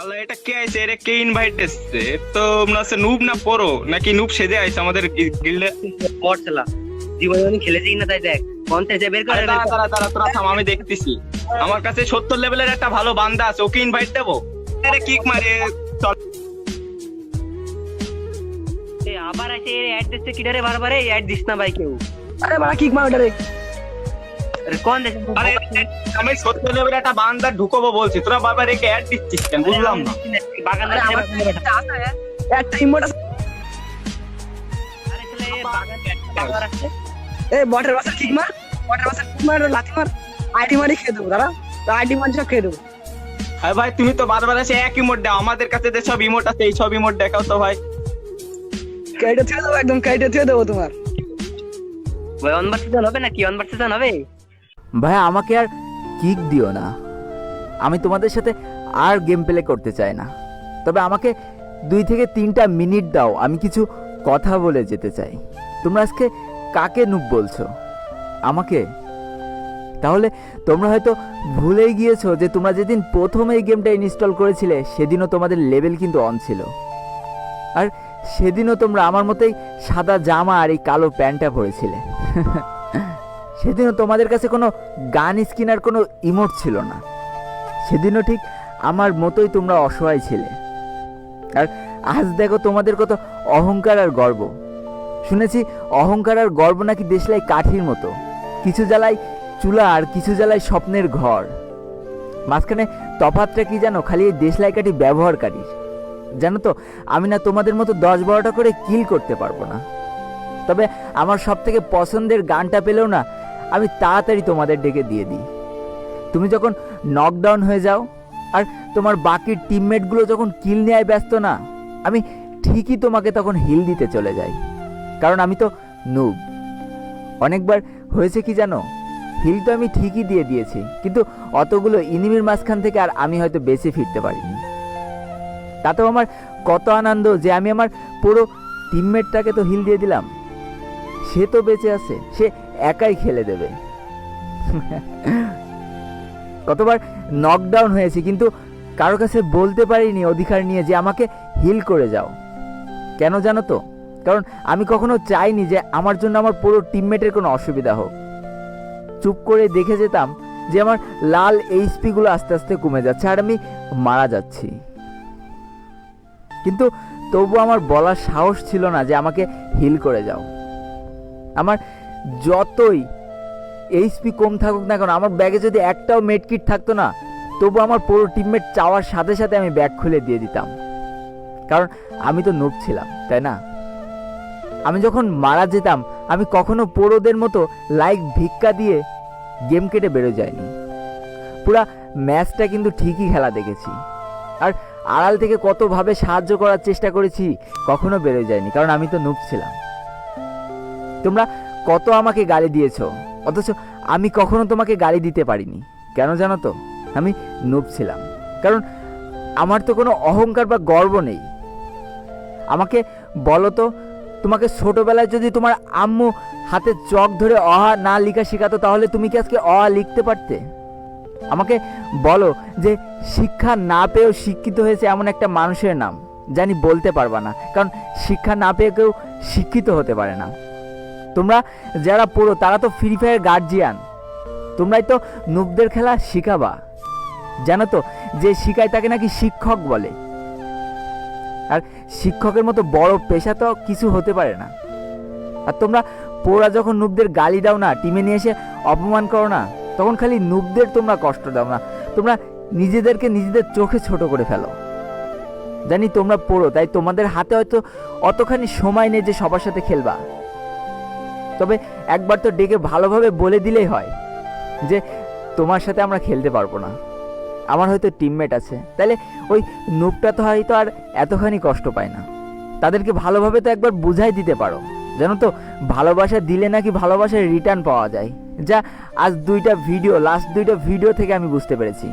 আল্লাহ, এটা কে আইছে? এটা কে ইনভাইট দিচ্ছে? তো মনে হচ্ছে নুব না পড়ো নাকি নুব সেজে আইছে আমাদের গিল্ডে। বট খেলা জীবনে অনেক খেলেছি না, তাই দেখ কন্টেস্টে বের করে আরে দাঁড়া দাঁড়া দাঁড়া, তোরা থাম, আমি দেখতেছি। আমার কাছে 70 লেভেলের একটা ভালো বান্দা আছে, ওকে ইনভাইট দেবো। আরে কিক মারে চল। আবার আছে অ্যাড দিচ্ছে কিডারে বারবার অ্যাড দিস না ভাই কেউ। আরে বাড়া কিক মার ওটারে। আরে কোন দেশ আরে আমি 70 লেভেলের একটা বান্দা ঢুকবো বলছি, তোরা বারবার একে অ্যাড দিচ্ছিস কেন? বুঝলাম না। বাগান আরে আমার একটা ইমোট আছে। আরে ছেলে বাগান আছে। এই বটের বাসা কিক মার, বটের বাসা কিক মার, লাথি মার, আইডি মারি খেয়ে দেবো দাঁড়া, আইডি মারি সব খেয়ে দেবো। আরে ভাই, তুমি তো বারবার এসে এক ইমোট দাও, আমাদের কাছে যে সব ইমোট আছে এই সব ইমোট দেখাও তো ভাই। কেটে থুয়ে দেবো, একদম কেটে থুয়ে দেবো তোমার। ভাই অন ভার্সেস হবে নাকি? অন ভার্সেস হবে? ভাই আমাকে আর কিক দিও না, আমি তোমাদের সাথে আর গেম প্লে করতে চাই না। তবে আমাকে 2 থেকে 3টা মিনিট দাও, আমি কিছু কথা বলে যেতে চাই। তোমরা আজকে কাকে নুব বলছো? আমাকে? তাহলে তোমরা হয়তো ভুলেই গিয়েছো যে তোমরা যেদিন প্রথম এই গেমটা ইনস্টল করেছিলে সেদিনও তোমাদের লেভেল কিন্তু অন ছিল, আর সেদিনও তোমরা আমার মতোই সাদা জামা আর এই কালো প্যান্টটা পরেছিলে। সেদিনও তোমাদের কাছে কোনো গান স্কিন আর কোনো ইমোট ছিল না। সেদিনও ঠিক আমার মতোই তোমরা অসহায় ছিলে। আর আজ দেখো তোমাদের কত অহংকার আর গর্ব। শুনেছি অহংকার আর গর্ব নাকি দেশলাই কাঠির মতো, কিছু জ্বালায় চুলা আর কিছু জ্বালায় স্বপ্নের ঘর। মাঝখানে তফাৎটা কি জানো? খালি এই দেশলাই কাঠি ব্যবহারকারী। জানো তো, আমি না তোমাদের মতো 10-12টা করে কিল করতে পারবো না। তবে আমার সব থেকে পছন্দের গানটা পেলেও না আমি তাড়াতাড়ি তোমাদের ডেকে দিয়ে দিই। তুমি যখন নকডাউন হয়ে যাও আর তোমার বাকি টিমমেটগুলো যখন কিল নেওয়ায় ব্যস্ত না, আমি ঠিকই তোমাকে তখন হিল দিতে চলে যাই, কারণ আমি তো নুব। অনেকবার হয়েছে কি জানো, হিল তো আমি ঠিকই দিয়ে দিয়েছি, কিন্তু অতগুলো ইনিমির মাঝখান থেকে আর আমি হয়তো বেঁচে ফিরতে পারিনি। তাতেও আমার কত আনন্দ যে আমি আমার পুরো টিমমেটটাকে তো হিল দিয়ে দিলাম, সে তো বেঁচে আছে, সে একাই খেলে দেবে। কতবার নকডাউন হয়েছি কিন্তু কারো কাছে বলতে পারিনি অধিকার নিয়ে যে আমাকে হিল করে যাও। কেন জানো তো? কারণ আমি কখনো চাইনি যে আমার জন্য আমার পুরো টিমমেটের কোনো অসুবিধা হোক। চুপ করে দেখে যেতাম যে আমার লাল এইচপি গুলো আস্তে আস্তে কমে যাচ্ছে আর আমি মারা যাচ্ছি, কিন্তু তবু আমার বলার সাহস ছিল না যে আমাকে হিল করে যাও। আমার যতই এইচপি কম থাকুক না কেন, আমার ব্যাগে যদি একটাও মেডকিট থাকতো না, তবু আমার পুরো টিমমেট চাওয়ার সাথে সাথে আমি ব্যাগ খুলে দিয়ে দিতাম, কারণ আমি তো নুব ছিলাম, তাই না? আমি যখন মারা যেতাম আমি কখনো পোড়োদের মতো লাইক ভিক্ষা দিয়ে গেম কেটে বেরো যায়নি। পুরা ম্যাচটা কিন্তু ঠিকই খেলা দেখেছি, আর আড়াল থেকে কতভাবে সাহায্য করার চেষ্টা করেছি, কখনো বেরো যায়নি, কারণ আমি তো নুব ছিলাম। তোমরা কত আমাকে গালি দিয়েছো, অথচ আমি কখনো তোমাকে গালি দিতে পারিনি। কেন জানো তো? আমি নুব ছিলাম, কারণ আমার তো কোনো অহংকার বা গর্ব নেই। আমাকে বলো তো, তোমাকে ছোটবেলায় যদি তোমার আম্মু হাতে চক ধরে অহা না লেখা শেখাতো, তাহলে তুমি কি আজকে অহা লিখতে পারতে? আমাকে বলো যে শিক্ষা না পেয়েও শিক্ষিত হয়েছে এমন একটা মানুষের নাম, জানি বলতে পারবা না, কারণ শিক্ষা না পেয়ে কেউ শিক্ষিত হতে পারে না। তোমরা যারা পড়ো তারা তো ফ্রি ফায়ার গার্জিয়ান, তোমরাই তো নুবদের খেলা শিখাবা। জানো তো, যে শিখায় তাকে নাকি শিক্ষক বলে, আর শিক্ষকের মতো বড় পেশা তো কিছু হতে পারে না। আর তোমরা পোড়া যখন নুবদের গালি দাও না, টিমে নিয়ে এসে অপমান করো না, তখন খালি নুবদের তোমরা কষ্ট দাও না, তোমরা নিজেদেরকে নিজেদের চোখে ছোট করে ফেলো। জানি তোমরা পড়ো, তাই তোমাদের হাতে হয়তো অতখানি সময় নেই যে সবার সাথে খেলবা। তবে একবার তো ডেকে ভালোভাবে বলে দিলেই হয় যে তোমার সাথে আমরা খেলতে পারবো না, আমার হয়তো টিমমেট আছে, তাহলে ওই নুবটা তো হয়তো আর এতখানি কষ্ট পায় না। তাদেরকে ভালোভাবে তো একবার বুঝাই দিতে পারো। জানো তো, ভালোবাসা দিলে নাকি ভালোবাসার রিটার্ন পাওয়া যায়, যা আজ লাস্ট দুইটা ভিডিও থেকে আমি বুঝতে পেরেছি।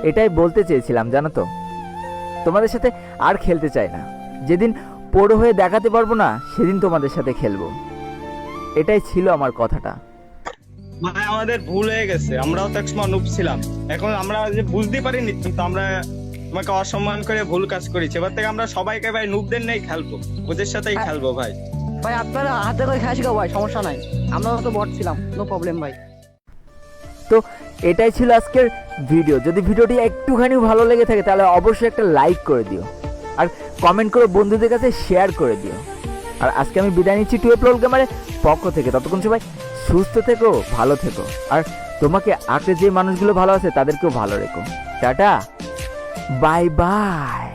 এটাই বলতে চেয়েছিলাম, জানো তো, তোমাদের সাথে আর খেলতে চাই না। যেদিন পোড়ো হয়ে দেখাতে পারবো না, সেদিন তোমাদের সাথে খেলবো। এটাই ছিল আমার কথাটা। ভাই আমাদের ভুল হয়ে গেছে, আমরাও তো একসময় নুব ছিলাম, এখন আমরা যে বুঝতে পারিনি, কিন্তু আমরা তোমাকে অসম্মান করে ভুল কাজ করেছি। এবার থেকে আমরা সবাইকে ভাই নুবদের নেই খেলবো, ওদের সাথেই খেলবো ভাই। ভাই আপনারা হাতে করে খেলা শিখাও ভাই, সমস্যা নাই, আমরা তো বট ছিলাম, নো প্রবলেম ভাই। তো এটাই ছিল আজকের ভিডিও। যদি ভিডিওটি একটুখানি ভালো লেগে থাকে তাহলে অবশ্যই একটা লাইক করে দিও, আর কমেন্ট করে বন্ধুদের কাছে শেয়ার করে দিও। আর আজকে আমি বিদায় নিচ্ছি টুয়েলভ লোল গেমারের পক্ষ থেকে। ততক্ষণ সবাই সুস্থ থেকো, ভালো থেকো, আর তোমাকে আগে যে মানুষগুলো ভালো আছে তাদেরকেও ভালো রেখো। Tata, bye bye.